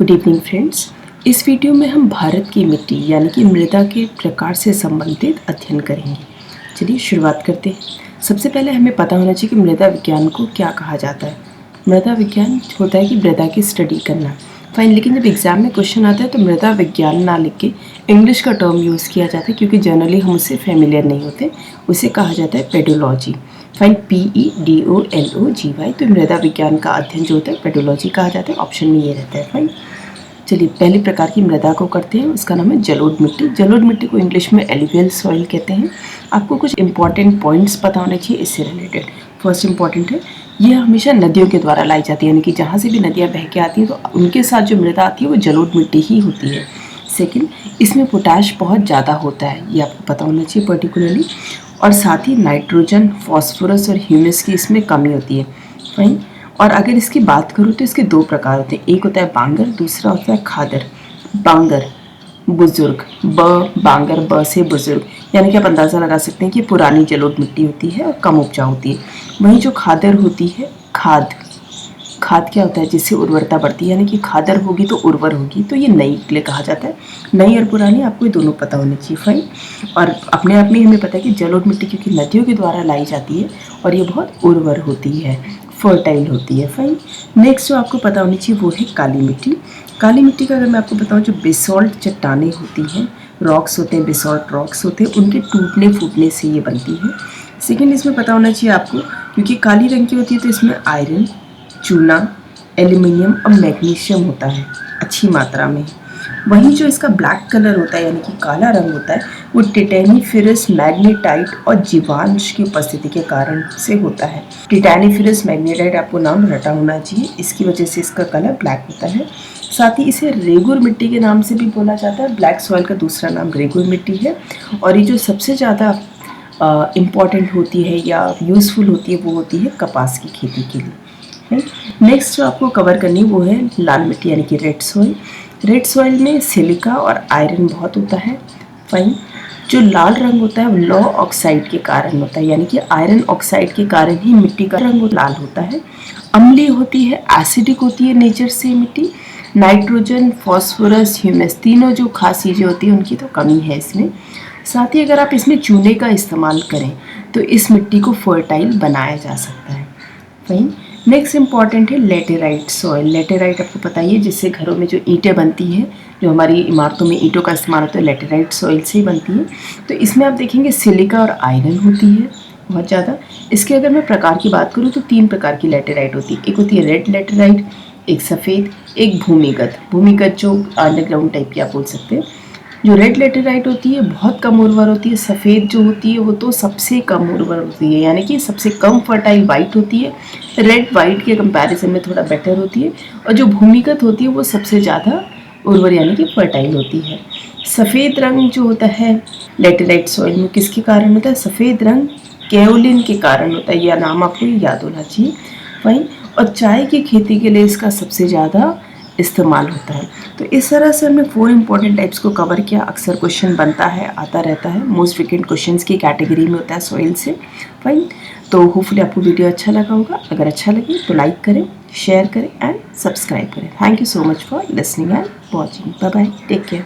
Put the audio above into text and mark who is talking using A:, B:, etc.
A: Good evening friends. इस video में हम भारत की मिट्टी यानी कि मृदा के प्रकार से संबंधित अध्ययन करेंगे। चलिए शुरुआत करते हैं। सबसे पहले हमें पता होना चाहिए कि मृदा विज्ञान को क्या कहा जाता है। मृदा विज्ञान होता है कि मृदा की स्टडी करना। फाइन, लेकिन जब एग्जाम में क्वेश्चन आता है तो मृदा विज्ञान ना लिख के इंग्लिश का टर्म यूज़ किया जाता है, क्योंकि जनरली हम उससे फेमिलियर नहीं होते। उसे कहा जाता है पेडोलॉजी। Fine, PEDOLOGY। तो मृदा विज्ञान का अध्ययन जो होता है पेडोलॉजी कहा जाता है। ऑप्शन में ये रहता है। फाइन, चलिए पहले प्रकार की मृदा को करते हैं। उसका नाम है जलोढ़ मिट्टी। जलोढ़ मिट्टी को इंग्लिश में एलुवियल सॉइल कहते हैं। आपको कुछ इंपॉर्टेंट पॉइंट्स पता होने चाहिए इससे रिलेटेड। फर्स्ट इंपॉर्टेंट है, ये हमेशा नदियों के द्वारा लाई जाती है, यानी कि जहाँ से भी नदियाँ बह के आती हैं तो उनके साथ जो मृदा आती है वो जलोढ़ मिट्टी ही होती है। सेकेंड, इसमें पोटाश बहुत ज़्यादा होता है, ये आपको पता होना चाहिए पर्टिकुलरली। और साथ ही नाइट्रोजन, फॉस्फोरस और ह्यूमस की इसमें कमी होती है। फाइन, और अगर इसकी बात करूँ तो इसके दो प्रकार होते हैं। एक होता है बांगर, दूसरा होता है खादर। बांगर बुजुर्ग, बांगर ब से बुजुर्ग, यानी कि आप अंदाज़ा लगा सकते हैं कि पुरानी जलोढ़ मिट्टी होती है और कम उपजाऊ होती है। वहीं जो खादर होती है, खाद क्या होता है, जिससे उर्वरता बढ़ती है, यानी कि खादर होगी तो उर्वर होगी। तो ये नई के लिए कहा जाता है। नई और पुरानी आपको ये दोनों पता होने चाहिए। फाइन, और अपने आप में हमें पता है कि जलोढ़ मिट्टी क्योंकि नदियों के द्वारा लाई जाती है और ये बहुत उर्वर होती है, फर्टाइल होती है। फाइन, नेक्स्ट जो आपको पता होनी चाहिए वो है काली मिट्टी। काली मिट्टी का अगर मैं आपको बताऊँ, जो बेसॉल्ट चट्टानें होती हैं, रॉक्स होते हैं, बेसॉल्ट रॉक्स होते हैं, उनके टूटने फूटने से ये बनती है। सेकेंड, इसमें पता होना चाहिए आपको, क्योंकि काली रंग की होती है तो इसमें आयरन, चूना, एल्यूमिनियम और मैग्नीशियम होता है अच्छी मात्रा में। वहीं जो इसका ब्लैक कलर होता है यानी कि काला रंग होता है, वो टिटेनिफेरस, मैग्नेटाइट और जीवांश की उपस्थिति के कारण से होता है। टिटेनिफेरस मैग्नेटाइट आपको नाम रटा होना चाहिए, इसकी वजह से इसका कलर ब्लैक होता है। साथ ही इसे रेगुर मिट्टी के नाम से भी बोला जाता है। ब्लैक सॉइल का दूसरा नाम रेगुर मिट्टी है। और ये जो सबसे ज़्यादा इम्पॉर्टेंट होती है या यूज़फुल होती है वो होती है कपास की खेती के लिए। नेक्स्ट जो आपको कवर करनी वो है लाल मिट्टी यानी कि रेड सॉइल। रेड सॉइल में सिलिका और आयरन बहुत होता है। फाइन, जो लाल रंग होता है वो लौ ऑक्साइड के कारण होता है, यानी कि आयरन ऑक्साइड के कारण ही मिट्टी का रंग लाल होता है। अम्लीय होती है, एसिडिक होती है नेचर से मिट्टी। नाइट्रोजन, फॉस्फोरस, ह्यूमस, तीनों जो खास चीज़ें होती हैं उनकी तो कमी है इसमें। साथ ही अगर आप इसमें चूने का इस्तेमाल करें तो इस मिट्टी को फर्टाइल बनाया जा सकता है। फाइन, नेक्स्ट इंपॉर्टेंट है लेटेराइट सॉइल। लेटेराइट आपको पता ही है, जिससे घरों में जो ईंटें बनती हैं, जो हमारी इमारतों में ईंटों का इस्तेमाल होता है, लेटेराइट सॉइल से ही बनती है। तो इसमें आप देखेंगे सिलिका और आयरन होती है बहुत ज़्यादा। इसके अगर मैं प्रकार की बात करूँ तो 3 प्रकार की लेटेराइट होती है। एक होती है रेड लेटेराइट, एक सफ़ेद, एक भूमिगत जो अंडरग्राउंड टाइप की आप बोल सकते हैं। जो रेड लेटेराइट होती है बहुत कम उर्वर होती है। सफ़ेद जो होती है वो तो सबसे कम उर्वर होती है, यानी कि सबसे कम फर्टाइल वाइट होती है। रेड वाइट के कंपैरिजन में थोड़ा बेटर होती है। और जो भूमिगत होती है वो सबसे ज़्यादा उर्वर यानी कि फर्टाइल होती है। सफ़ेद रंग जो होता है लेटेराइट सॉइल में किसके कारण होता है? सफ़ेद रंग केओलिन के कारण होता है, यह नाम आपको याद होना चाहिए। वहीं और चाय की खेती के लिए इसका सबसे ज़्यादा इस्तेमाल होता है। तो इस तरह से हमने 4 इंपॉर्टेंट टाइप्स को कवर किया। अक्सर क्वेश्चन बनता है, आता रहता है, मोस्ट फ्रिक्वेंट क्वेश्चंस की कैटेगरी में होता है सॉइल से। फाइन, तो होपफुली आपको वीडियो अच्छा लगा होगा। अगर अच्छा लगे तो लाइक करें, शेयर करें एंड सब्सक्राइब करें। Thank you so much for listening and watching. Bye bye, take care.